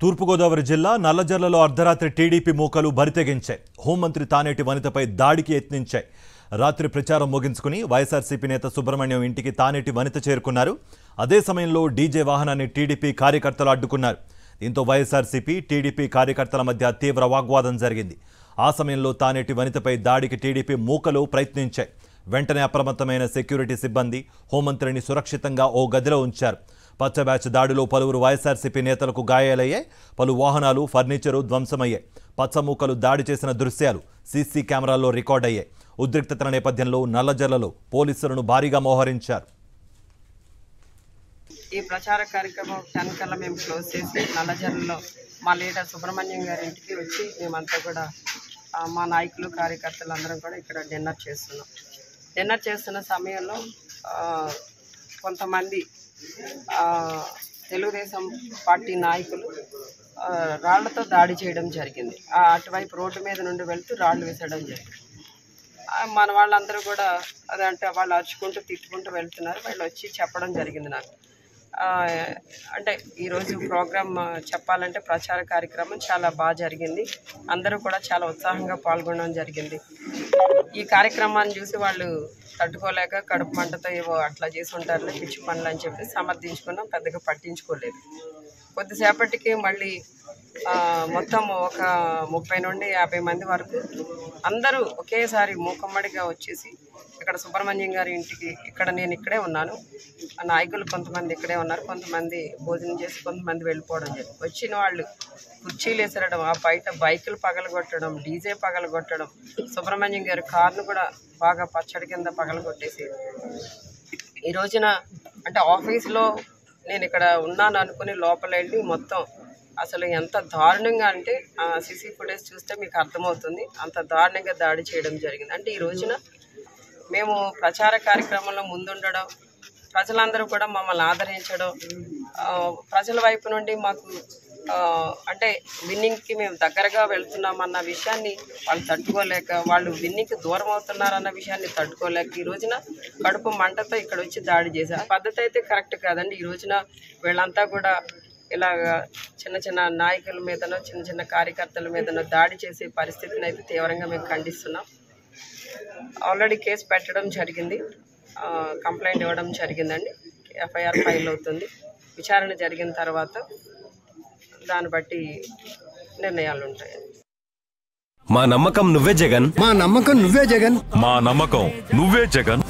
తూర్పుగోదావరి జిల్లా నల్లజర్లలో అర్ధరాత్రి టీడీపీ మూకలు బరితెగించాయి. హోంమంత్రి తానేటి వనితపై దాడికి యత్నించాయి. రాత్రి ప్రచారం ముగించుకుని వైఎస్ఆర్సీపీ నేత సుబ్రహ్మణ్యం ఇంటికి తానేటి వనిత చేరుకున్నారు. అదే సమయంలో డీజే వాహనాన్ని టీడీపీ కార్యకర్తలు అడ్డుకున్నారు. దీంతో వైఎస్ఆర్సీపీ టీడీపీ కార్యకర్తల మధ్య తీవ్ర వాగ్వాదం జరిగింది. ఆ సమయంలో తానేటి వనితపై దాడికి టీడీపీ మూకలు ప్రయత్నించాయి. వెంటనే అప్రమత్తమైన సెక్యూరిటీ సిబ్బంది హోంమంత్రిని సురక్షితంగా ఓ గదిలో ఉంచారు. పచ్చ బ్యాచ్ దాడిలో పలువురు వైఎస్ఆర్సీపీ నేతలకు గాయాలయ్యాయి. పలు వాహనాలు, ఫర్నిచరు ధ్వంసమయ్యాయి. పచ్చమూకలు దాడి చేసిన దృశ్యాలు సీసీ కెమెరాల్లో రికార్డయ్యాయి. ఉద్రిక్తతల నేపథ్యంలో నల్లజర్లలో పోలీసులను భారీగా మోహరించారు. ఈ ప్రచార కార్యక్రమం 10 కల్లా మేము క్లోజ్ చేసి నల్లజర్లలో మా లీడర్ సుబ్రహ్మణ్యం గారి ఇంటికి వచ్చి మేమంతా కూడా మా నాయకులు కార్యకర్తలు అందరం కూడా ఇక్కడ డిన్నర్ చేస్తున్నాం. డిన్నర్ చేస్తున్న సమయంలో కొంతమంది తెలుగుదేశం పార్టీ నాయకులు రాళ్లతో దాడి చేయడం జరిగింది. అటువైపు రోడ్డు మీద నుండి వెళ్తూ రాళ్ళు వేసడం జరిగింది. మన వాళ్ళందరూ కూడా అదంటే వాళ్ళు అరుచుకుంటూ తిట్టుకుంటూ వెళ్తున్నారు. వాళ్ళు వచ్చి చెప్పడం జరిగింది నాకు. అంటే ఈరోజు ప్రోగ్రామ్ చెప్పాలంటే ప్రచార కార్యక్రమం చాలా బాగా జరిగింది. అందరూ కూడా చాలా ఉత్సాహంగా పాల్గొనడం జరిగింది. ఈ కార్యక్రమాన్ని చూసి వాళ్ళు తట్టుకోలేక కడుపు మంటతో ఏవో అట్లా చేసి ఉంటారులే పిచ్చి పనులు అని చెప్పి సమర్థించుకున్నాం. పెద్దగా పట్టించుకోలేదు. కొద్దిసేపటికి మళ్ళీ మొత్తం ఒక 30 నుండి 50 మంది వరకు అందరూ ఒకేసారి మూకమ్మడిగా వచ్చేసి ఇక్కడ సుబ్రహ్మణ్యం గారి ఇంటికి నేను ఇక్కడే ఉన్నాను. నాయకులు కొంతమంది ఇక్కడే ఉన్నారు. కొంతమంది భోజనం చేసి కొంతమంది వెళ్ళిపోవడం జరిగింది. వచ్చిన వాళ్ళు కుర్చీలు వేసరడం, ఆ బయట బైకులు పగలగొట్టడం, డీజే పగలగొట్టడం, సుబ్రహ్మణ్యం గారి కార్ను కూడా బాగా పచ్చడి కింద పగలగొట్టేసి ఈ రోజున అంటే ఆఫీస్లో నేను ఇక్కడ ఉన్నాను అనుకుని లోపల వెళ్ళి మొత్తం అసలు ఎంత దారుణంగా అంటే సీసీ ఫుటేజ్ చూస్తే మీకు అర్థమవుతుంది. అంత దారుణంగా దాడి చేయడం జరిగింది. అంటే ఈ రోజున మేము ప్రచార కార్యక్రమంలో ముందుండడం, ప్రజలందరూ కూడా మమ్మల్ని ఆదరించడం, ప్రజల వైపు నుండి మాకు అంటే విన్నింగ్కి మేము దగ్గరగా వెళ్తున్నామన్న విషయాన్ని వాళ్ళు తట్టుకోలేక, వాళ్ళు విన్నింగ్కి దూరం అవుతున్నారన్న విషయాన్ని తట్టుకోలేక ఈ రోజున కడుపు మంటతో ఇక్కడ వచ్చి దాడి చేశారు. పద్ధతి అయితే కరెక్ట్ కాదండి. ఈ రోజున వీళ్ళంతా కూడా ఇలాగ చిన్న చిన్న నాయకుల మీదనో చిన్న చిన్న కార్యకర్తల మీదనో దాడి చేసే పరిస్థితిని అయితే తీవ్రంగా మేము ఖండిస్తున్నాం. ఆల్రెడీ కేసు పెట్టడం జరిగింది, కంప్లైంట్ ఇవ్వడం జరిగిందండి. ఎఫ్ఐఆర్ ఫైల్ అవుతుంది. విచారణ జరిగిన తర్వాత దాన్ని బట్టి నిర్ణయాలు ఉంటాయి. మా నమ్మకం నువ్వే జగన్, మా నమ్మకం నువ్వే జగన్, మా నమ్మకం నువ్వే జగన్.